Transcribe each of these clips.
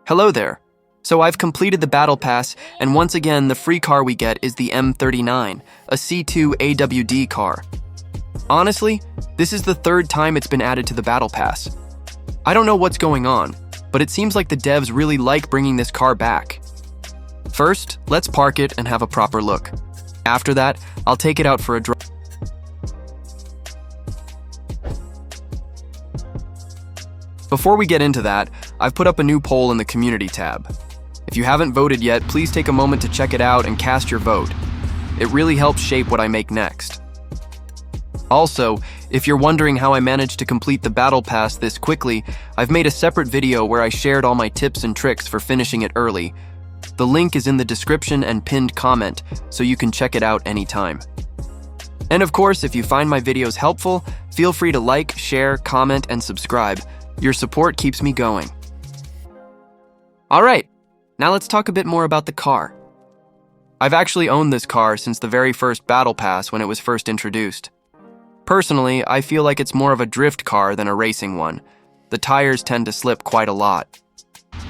Hello there. So I've completed the Battle Pass, and once again, the free car we get is the M39, a C2 AWD car. Honestly, this is the third time it's been added to the Battle Pass. I don't know what's going on, but it seems like the devs really like bringing this car back. First, let's park it and have a proper look. After that, I'll take it out for a drive. Before we get into that, I've put up a new poll in the community tab. If you haven't voted yet, please take a moment to check it out and cast your vote. It really helps shape what I make next. Also, if you're wondering how I managed to complete the Battle Pass this quickly, I've made a separate video where I shared all my tips and tricks for finishing it early. The link is in the description and pinned comment, so you can check it out anytime. And of course, if you find my videos helpful, feel free to like, share, comment, and subscribe. Your support keeps me going. Alright, now let's talk a bit more about the car. I've actually owned this car since the very first Battle Pass when it was first introduced. Personally, I feel like it's more of a drift car than a racing one. The tires tend to slip quite a lot.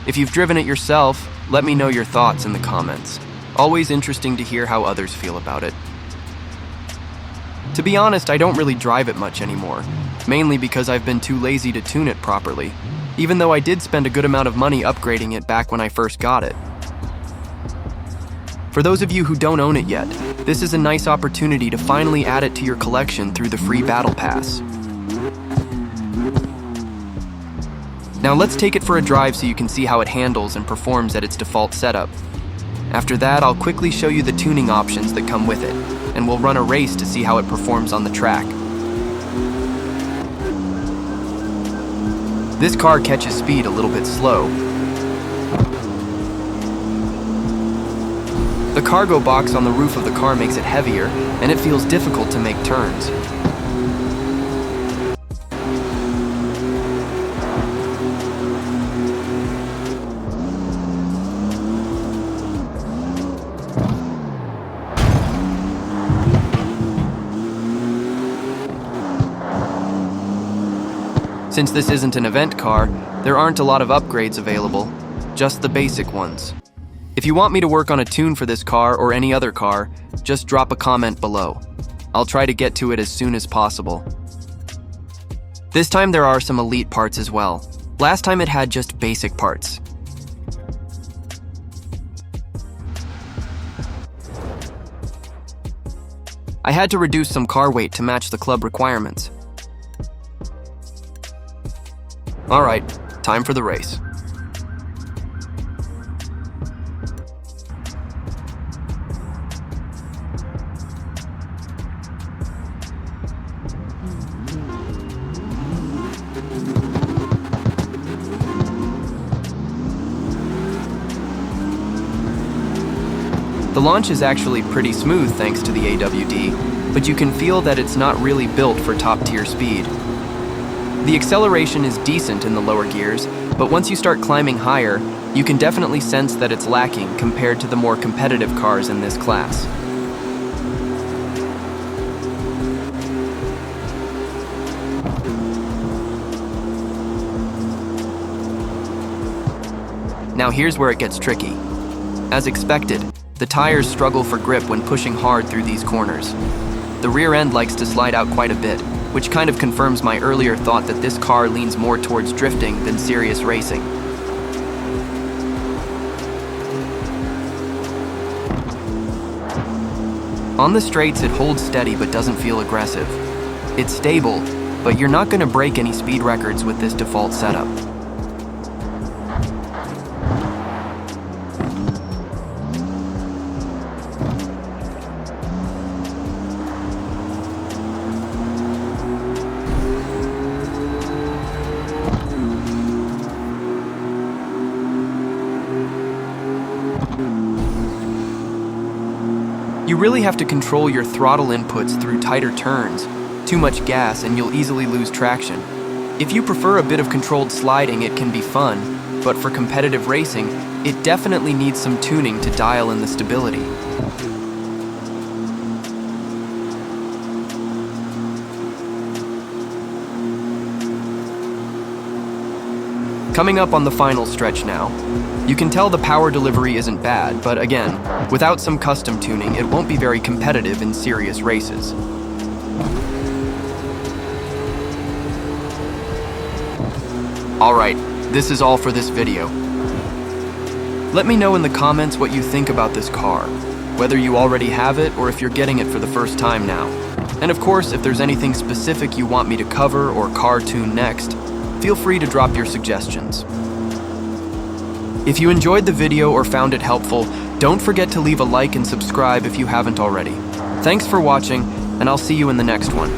If you've driven it yourself, let me know your thoughts in the comments. Always interesting to hear how others feel about it. To be honest, I don't really drive it much anymore, mainly because I've been too lazy to tune it properly, even though I did spend a good amount of money upgrading it back when I first got it. For those of you who don't own it yet, this is a nice opportunity to finally add it to your collection through the free Battle Pass. Now let's take it for a drive so you can see how it handles and performs at its default setup. After that, I'll quickly show you the tuning options that come with it, and we'll run a race to see how it performs on the track. This car catches speed a little bit slow. The cargo box on the roof of the car makes it heavier, and it feels difficult to make turns. Since this isn't an event car, there aren't a lot of upgrades available, just the basic ones. If you want me to work on a tune for this car or any other car, just drop a comment below. I'll try to get to it as soon as possible. This time there are some elite parts as well. Last time it had just basic parts. I had to reduce some car weight to match the club requirements. Alright, time for the race. The launch is actually pretty smooth thanks to the AWD, but you can feel that it's not really built for top-tier speed. The acceleration is decent in the lower gears, but once you start climbing higher, you can definitely sense that it's lacking compared to the more competitive cars in this class. Now here's where it gets tricky. As expected, the tires struggle for grip when pushing hard through these corners. The rear end likes to slide out quite a bit, which kind of confirms my earlier thought that this car leans more towards drifting than serious racing. On the straights, it holds steady but doesn't feel aggressive. It's stable, but you're not going to break any speed records with this default setup. You really have to control your throttle inputs through tighter turns. Too much gas and you'll easily lose traction. If you prefer a bit of controlled sliding, it can be fun, but for competitive racing, it definitely needs some tuning to dial in the stability. Coming up on the final stretch now. You can tell the power delivery isn't bad, but again, without some custom tuning, it won't be very competitive in serious races. Alright, this is all for this video. Let me know in the comments what you think about this car, whether you already have it or if you're getting it for the first time now. And of course, if there's anything specific you want me to cover or car tune next, feel free to drop your suggestions. If you enjoyed the video or found it helpful, don't forget to leave a like and subscribe if you haven't already. Thanks for watching, and I'll see you in the next one.